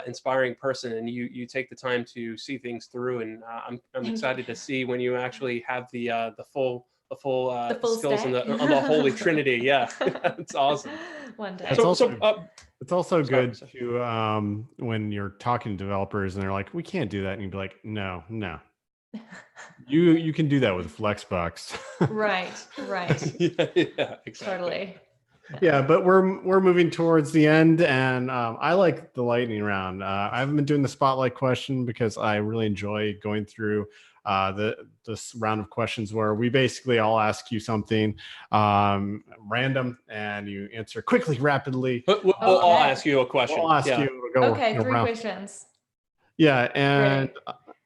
inspiring person, and you take the time to see things through. And I'm excited to see when you actually have the full skills on the Holy Trinity. Yeah, it's awesome. One day. It's also good to when you're talking to developers and they're like, we can't do that, and you'd be like, no. You can do that with Flexbox. Right. yeah, exactly. Totally. Yeah, but we're moving towards the end, and I like the lightning round. I haven't been doing the spotlight question because I really enjoy going through this round of questions where we basically all ask you something random, and you answer quickly, rapidly. We'll all ask you a question. We'll ask you. We'll go, okay, 3 round. questions. Yeah,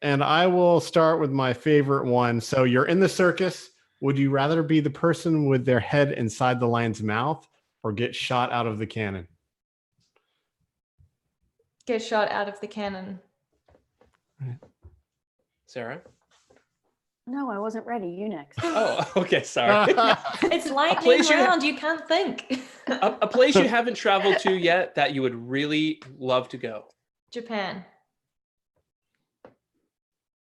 and I will start with my favorite one. So you're in the circus. Would you rather be the person with their head inside the lion's mouth or get shot out of the cannon? Get shot out of the cannon. Sarah? No, I wasn't ready. You next. Oh, okay. Sorry. It's lightning round. You can't think. a place you haven't traveled to yet that you would really love to go. Japan.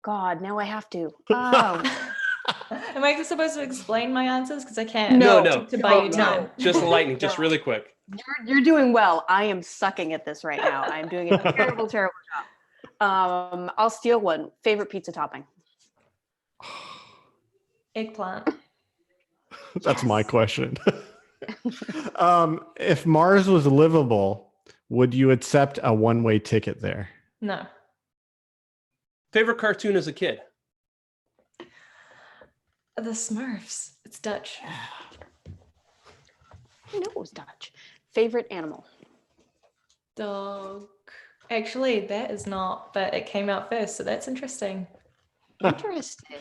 God, now I have to. Am I supposed to explain my answers? Because I can't. No. To buy you time. Just lightning, just really quick. You're doing well. I am sucking at this right now. I'm doing a terrible job. I'll steal one. Favorite pizza topping? Eggplant. That's my question. If Mars was livable, would you accept a one-way ticket there? No. Favorite cartoon as a kid? The Smurfs. It's Dutch. I know it was Dutch. Favorite animal? Dog. Actually, that is not, but it came out first, so that's interesting. Interesting.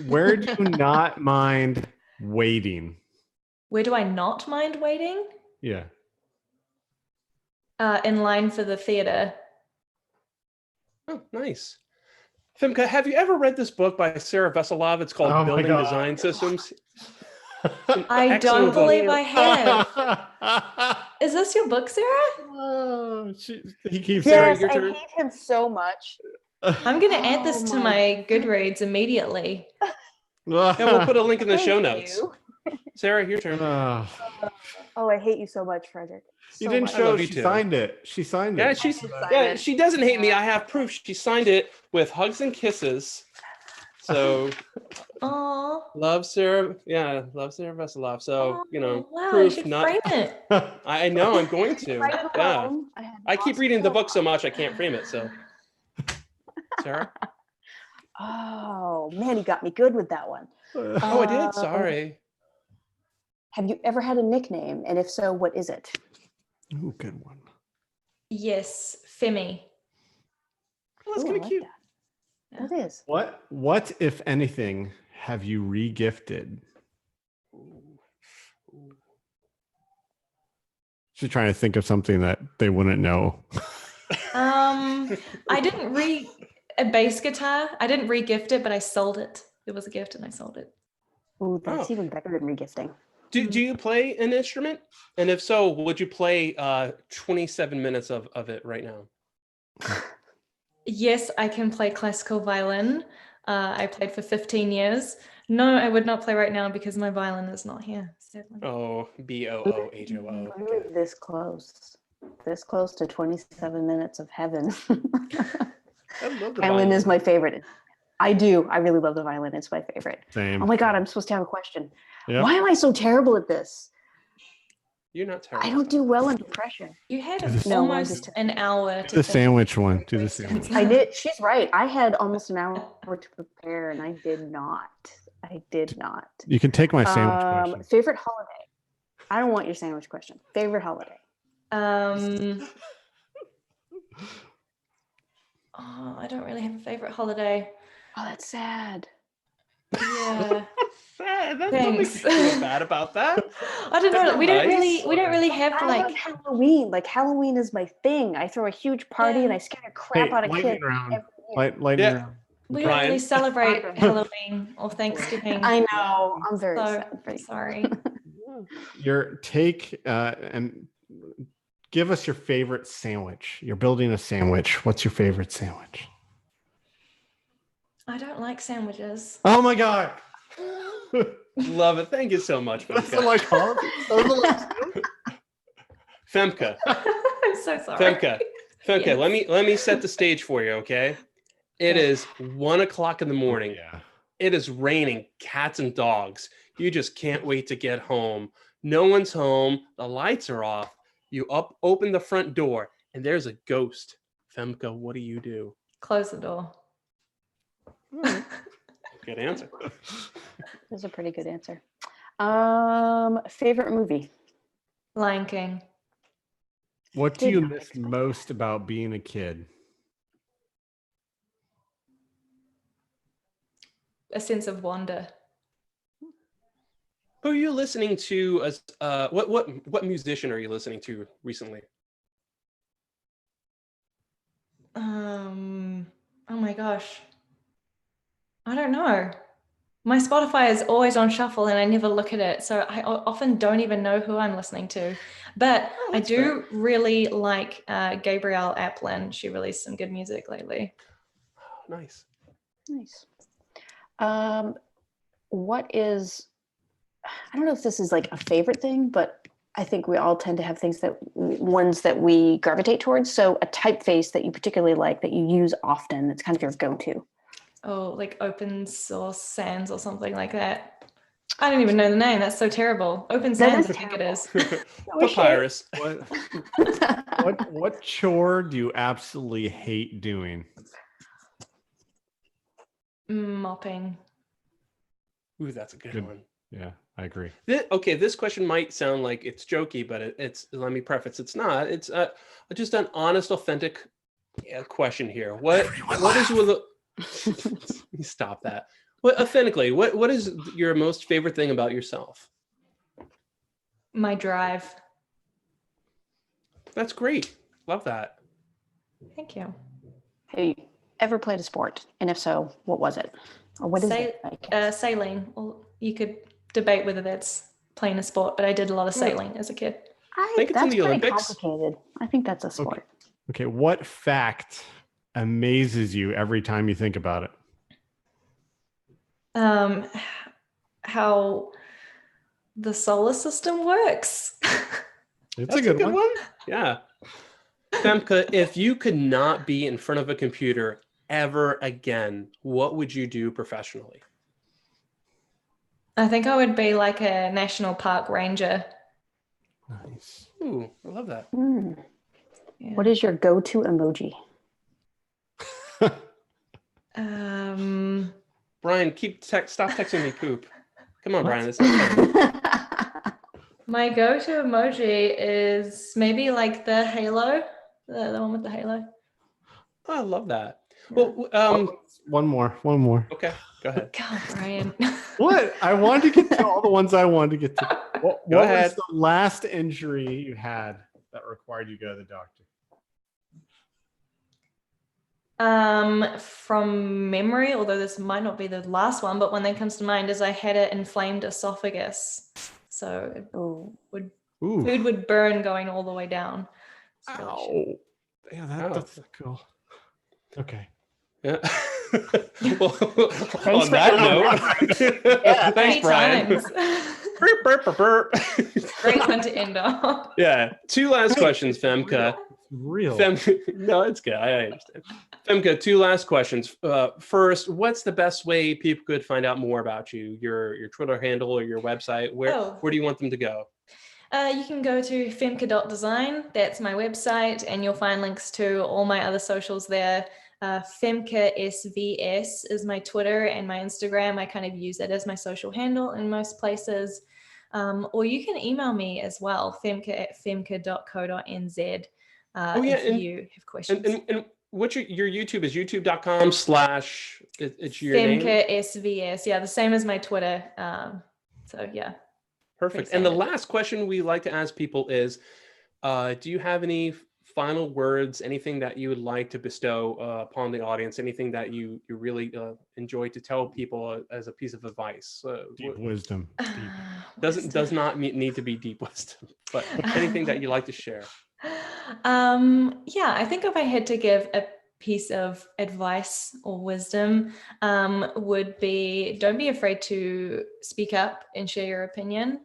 Where do you not mind waiting? Where do I not mind waiting? Yeah. In line for the theater. Oh, nice. Femke, have you ever read this book by Sarah Veselov? It's called Oh my Building God. Design Systems. I Excellent don't book. believe I have. Is this your book, Sarah? He keeps Sarah, Yes, your I turn. hate him so much. I'm going to add this Oh to my Goodreads immediately. Yeah, we'll put a link in the Thank show notes. you. Sarah, your turn. Oh, I hate you so much, Frederick. You So didn't much. I show love you she too. signed it. She signed Yeah, it. she's Sign yeah, it. she doesn't hate me. I have proof. She signed it with hugs and kisses. So Oh, love Sarah. Yeah, love Sarah Veselov. So wow, you proof. should Not. frame it. I know. I'm going to. Right at Yeah. home, I had I keep lost reading the all book so of- much I can't frame it. So Sarah. Oh man, you got me good with that one. Oh, I did. Sorry. Have you ever had a nickname? And if so, what is it? Ooh, good one. Yes, Femi. Well, that's Ooh, I kind of like cute. that. That is. What, if anything, have you re-gifted? She's trying to think of something that they wouldn't know. I didn't a bass guitar. I didn't re-gift it, but I sold it. It was a gift and I sold it. Ooh, that's Oh. even better than regifting. Do you play an instrument? And if so, would you play 27 minutes of it right now? Yes, I can play classical violin. I played for 15 years. No, I would not play right now because my violin is not here, sadly. Oh, BOOHOO. We were this close to 27 minutes of heaven. I love the Violin is my favorite. I do. I really love the violin. It's my favorite. Same. Oh my God, I'm supposed to have a question. Yep. Why am I so terrible at this? You're not terrible. I don't do well under pressure. You had No, I'm almost just- an hour Do to the think. sandwich one. Do the sandwich. I did. She's right. I had almost an hour to prepare and I did not. You can take my sandwich question. Favorite holiday? I don't want your sandwich question. Favorite holiday? Oh, I don't really have a favorite holiday. Oh, that's sad. Yeah. Sad. That Thanks. doesn't make you feel bad about that. I don't know. That's We don't nice. really have I like love Halloween. Like Halloween is my thing. I throw a huge party and I scare the crap out of lightning kids. round. every year. Lightning Yeah. round. we don't really Ryan. celebrate Ryan. Halloween or Thanksgiving. I know. I'm very So sad for you. sorry. Your take and give us your favorite sandwich. You're building a sandwich. What's your favorite sandwich? I don't like sandwiches. Oh my God. Love it. Thank you so much, That's Femke. like Femke. I'm so sorry. Femke. Femke, Yes. let me set the stage for you, okay? It is 1 o'clock in the morning. Yeah. It is raining cats and dogs. You just can't wait to get home. No one's home. The lights are off. You open the front door and there's a ghost. Femke, what do? Close the door. Good answer. That's a pretty good answer. Favorite movie? Lion King. What do Did you not miss expect most about being a kid? A sense of wonder. Who are you listening to? As what musician are you listening to recently? Oh my gosh. I don't know. My Spotify is always on shuffle and I never look at it. So I often don't even know who I'm listening to. But I that's do really like Gabrielle Aplin. She released some good music lately. Nice. Nice. What is, I don't know if this is like a favorite thing, but I think we all tend to have ones that we gravitate towards. So a typeface that you particularly like, that you use often, that's kind of your go-to. Oh, like open source sans or something like that. I don't even know the name. That's so terrible. Open That Sands, is I think it is. Papyrus. What chore do you absolutely hate doing? Mopping. Ooh, that's a good Good. one. Yeah, I agree. Okay, this question might sound like it's jokey, but it's, let me preface, it's not. It's just an honest, authentic question here. What is with the stop that. What authentically, what is your most favorite thing about yourself? My drive. That's great. Love that. Thank you. Have you ever played a sport? And if so, what was it? Or what is it? I guess? Sailing. Well, you could debate whether that's playing a sport, but I did a lot of sailing as a kid. think it's in That's the pretty Olympics. complicated. I think that's a sport. Okay, what fact amazes you every time you think about it? How the solar system works. It's That's a good one. Yeah. Femke, if you could not be in front of a computer ever again, what would you do professionally? I think I would be like a national park ranger. Nice. Ooh, I love that. Yeah. What is your go-to emoji? Brian, stop texting me poop. Come on, Brian. This is fun. My go-to emoji is maybe like the halo, the one with the halo. Oh, I love that. Yeah. Well, One more. okay, go ahead. God, Brian. What? I wanted to get to all the ones I wanted to get to. What Go was ahead. the last injury you had that required you to go to the doctor? From memory, although this might not be the last one, but one that comes to mind is I had an inflamed esophagus. So food would burn going all the way down. It's really shit. Ow. Yeah, that's cool. Okay. Yeah. Well, Thanks on for that ending note, Yeah, thanks, Brian. Times. Burp, burp, burp, burp. Great one to end on. Yeah. Two last questions, Femke. Real. No, it's good. I understand. Femke, two last questions. First, what's the best way people could find out more about you? Your Twitter handle or your website? Where do you want them to go? You can go to femke.design. That's my website, and you'll find links to all my other socials there. Femke SVS is my Twitter and my Instagram. I kind of use it as my social handle in most places. Or you can email me as well, femke@femke.co.nz. If you have questions. And what's your YouTube is youtube.com/ it's your Femke name? SVS. Yeah, the same as my Twitter. So yeah. Perfect. And the last question we like to ask people is, do you have any final words, anything that you would like to bestow upon the audience, anything that you really enjoy to tell people as a piece of advice? Deep wisdom. Does not need to be deep wisdom, but anything that you like to share. Yeah, I think if I had to give a piece of advice or wisdom, would be don't be afraid to speak up and share your opinion.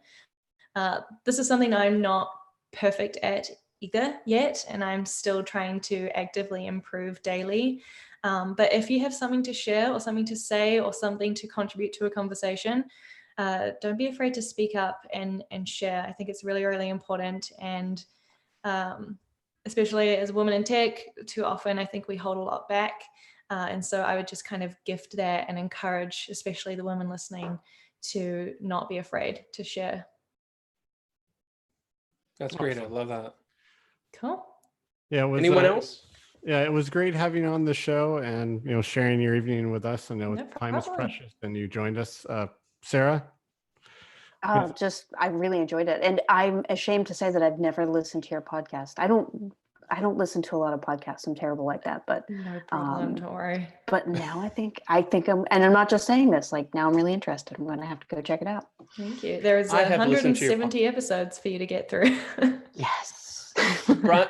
This is something I'm not perfect at either yet, and I'm still trying to actively improve daily. But if you have something to share or something to say or something to contribute to a conversation, don't be afraid to speak up and share. I think it's really, really important. And especially as women in tech, too often I think we hold a lot back. And so I would just kind of gift that and encourage, especially the women listening, to not be afraid to share. That's great. I love that. Cool. Yeah. Anyone else? Yeah, it was great having you on the show and sharing your evening with us. I know time is precious, and you joined us, Sarah. I really enjoyed it, and I'm ashamed to say that I've never listened to your podcast. I don't listen to a lot of podcasts. I'm terrible like that, but no problem. Don't worry. But now I think I'm not just saying this. Like, now I'm really interested. I'm going to have to go check it out. Thank you. There's 170 episodes for you to get through. Yes.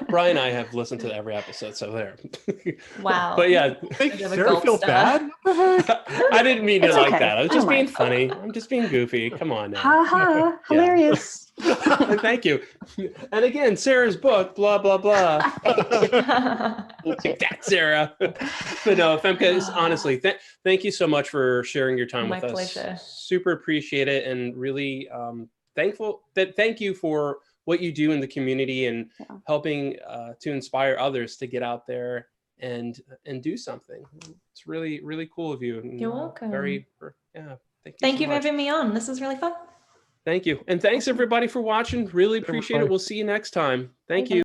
Brian and I have listened to every episode, so there. Wow. But yeah, Make Bit of a Sarah gold feel star. bad? What the heck? I didn't mean it It's like okay. that. I was I just don't being mind. funny. I'm just being goofy. Come on now. Ha ha, hilarious. And thank you. And again, Sarah's book, blah, blah, blah. Take that, Sarah. But no, Femkes, honestly, thank you so much for sharing your time My with us. pleasure. Super appreciate it, and really thank you for what you do in the community and helping to inspire others to get out there and do something. It's really, really cool of you. And, You're welcome. Thank you Thank so you for much. having me on. This was really fun. Thank you. And thanks everybody for watching. Really appreciate it. We'll see you next time. Thank you.